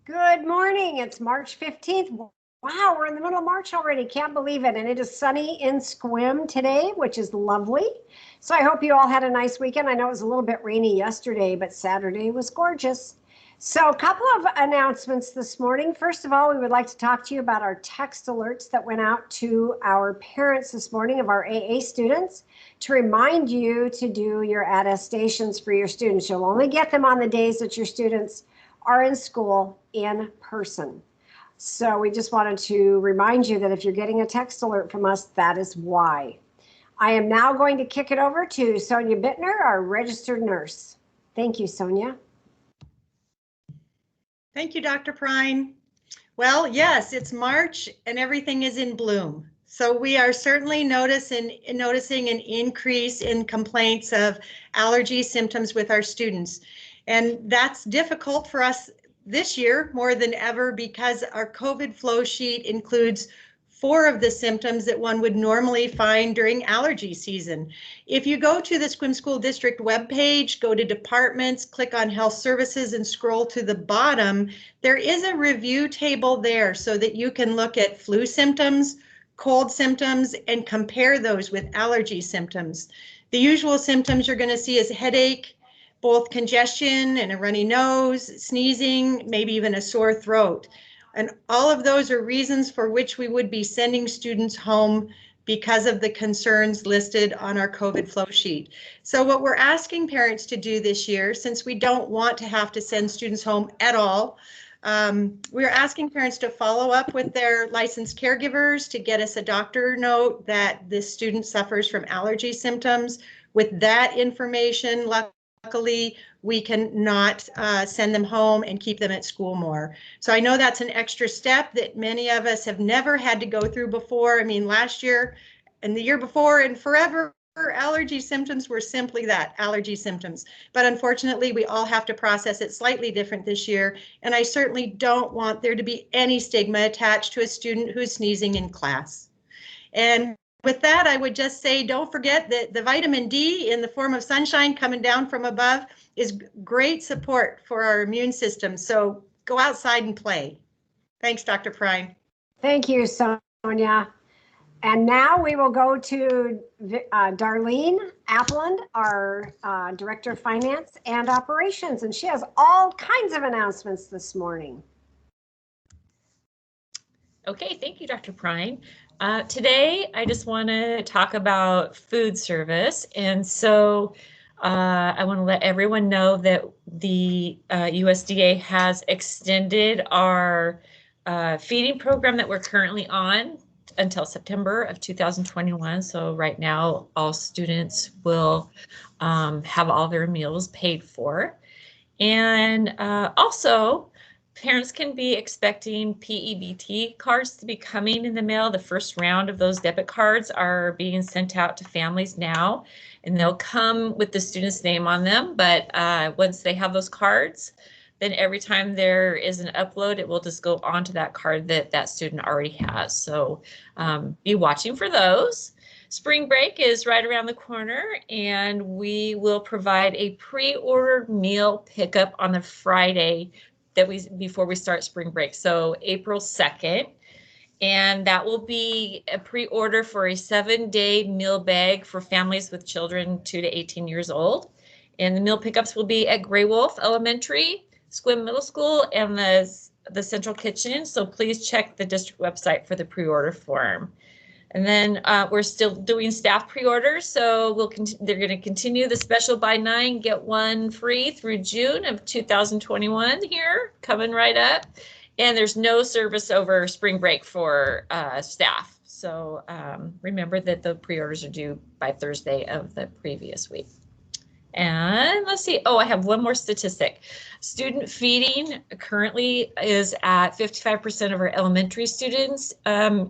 Good morning. It's March 15th. Wow, we're in the middle of March already. Can't believe it. And it is sunny in Squim today, which is lovely. So I hope you all had a nice weekend. I know it was a little bit rainy yesterday, but Saturday was gorgeous. So a couple of announcements this morning. First of all, we would like to talk to you about our text alerts that went out to our parents this morning of our AA students to remind you to do your attestations for your students. You'll only get them on the days that your students are in school in person. So we just wanted to remind you that if you're getting a text alert from us, that is why. I am now going to kick it over to Sonia Bittner, our registered nurse. Thank you, Sonia. Thank you, Dr. Pryne. Well, yes, it's March and everything is in bloom. So we are certainly noticing an increase in complaints of allergy symptoms with our students. And that's difficult for us this year more than ever because our COVID flow sheet includes 4 of the symptoms that one would normally find during allergy season. If you go to the Sequim School District webpage, go to departments, click on health services and scroll to the bottom, there is a review table there so that you can look at flu symptoms, cold symptoms, and compare those with allergy symptoms. The usual symptoms you're going to see is headache, both congestion and a runny nose, sneezing, maybe even a sore throat. And all of those are reasons for which we would be sending students home because of the concerns listed on our COVID flow sheet. So what we're asking parents to do this year, since we don't want to have to send students home at all, we're asking parents to follow up with their licensed caregivers to get us a doctor note that this student suffers from allergy symptoms. With that information, luckily, we can not send them home and keep them at school more. So I know that's an extra step that many of us have never had to go through before. I mean, last year and the year before and forever, allergy symptoms were simply that, allergy symptoms. But unfortunately, we all have to process it slightly different this year. And I certainly don't want there to be any stigma attached to a student who's sneezing in class. And with that, I would just say, don't forget that the vitamin D in the form of sunshine coming down from above is great support for our immune system. So go outside and play. Thanks, Dr. Pryne. Thank you, Sonia. And now we will go to Darlene Appland, our Director of Finance and Operations, and she has all kinds of announcements this morning. Okay, thank you, Dr. Pryne. Today, I just want to talk about food service. And so I want to let everyone know that the USDA has extended our feeding program that we're currently on until September of 2021. So right now, all students will have all their meals paid for. And also, parents can be expecting PEBT cards to be coming in the mail. The first round of those debit cards are being sent out to families now, and they'll come with the student's name on them. But once they have those cards, then every time there is an upload, it will just go onto that card that that student already has. So be watching for those. Spring break is right around the corner, and we will provide a pre-ordered meal pickup on the Friday before we start spring break, so April 2nd, and that will be a pre-order for a 7-day meal bag for families with children 2 to 18 years old. And the meal pickups will be at Gray Wolf Elementary, Sequim Middle School, and the Central Kitchen. So please check the district website for the pre-order form. And then we're still doing staff pre-orders, so they're going to continue the special buy 9, get 1 free through June of 2021 here, coming right up. And there's no service over spring break for staff. So remember that the pre-orders are due by Thursday of the previous week. And let's see, I have one more statistic. Student feeding currently is at 55% of our elementary students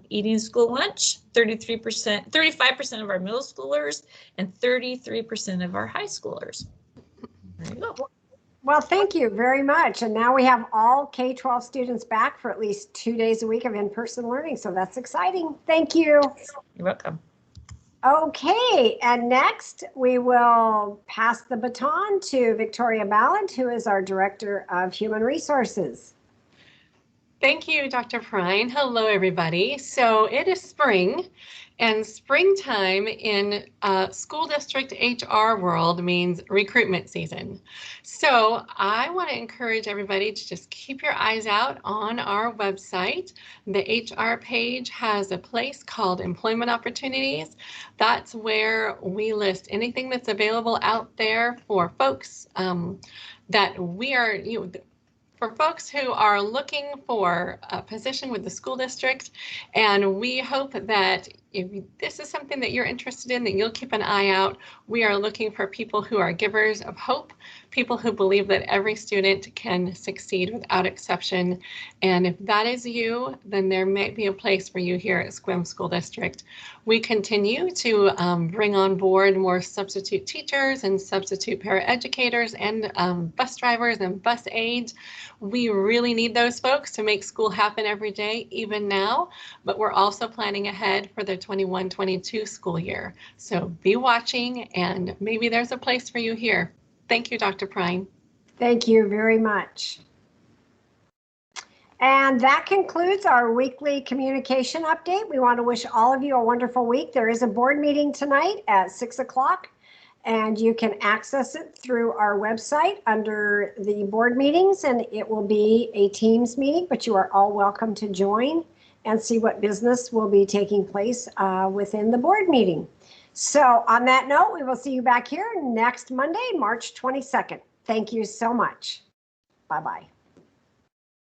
eating school lunch, 35% of our middle schoolers, and 33% of our high schoolers. There you go. Well, thank you very much. And now we have all K-12 students back for at least 2 days a week of in-person learning. So that's exciting. Thank you. You're welcome. Okay, and next we will pass the baton to Victoria Ballard, who is our Director of Human Resources. Thank you, Dr. Pryne. Hello, everybody. So it is spring, and springtime in school district HR world means recruitment season. So I want to encourage everybody to just keep your eyes out on our website. The HR page has a place called Employment Opportunities. That's where we list anything that's available out there for folks that we are, for folks who are looking for a position with the school district. And we hope that if this is something that you're interested in, that you'll keep an eye out. We are looking for people who are givers of hope, people who believe that every student can succeed without exception. And if that is you, then there may be a place for you here at Sequim School District. We continue to bring on board more substitute teachers and substitute paraeducators and bus drivers and bus aides. We really need those folks to make school happen every day, even now, but we're also planning ahead for the 21-22 school year. So be watching, and maybe there's a place for you here. Thank you, Dr. Pryne. Thank you very much. And that concludes our weekly communication update. We want to wish all of you a wonderful week. There is a board meeting tonight at 6 o'clock, and you can access it through our website under the board meetings, and it will be a Teams meeting, but you are all welcome to join and see what business will be taking place within the board meeting. So on that note, we will see you back here next Monday, March 22nd. Thank you so much. Bye-bye.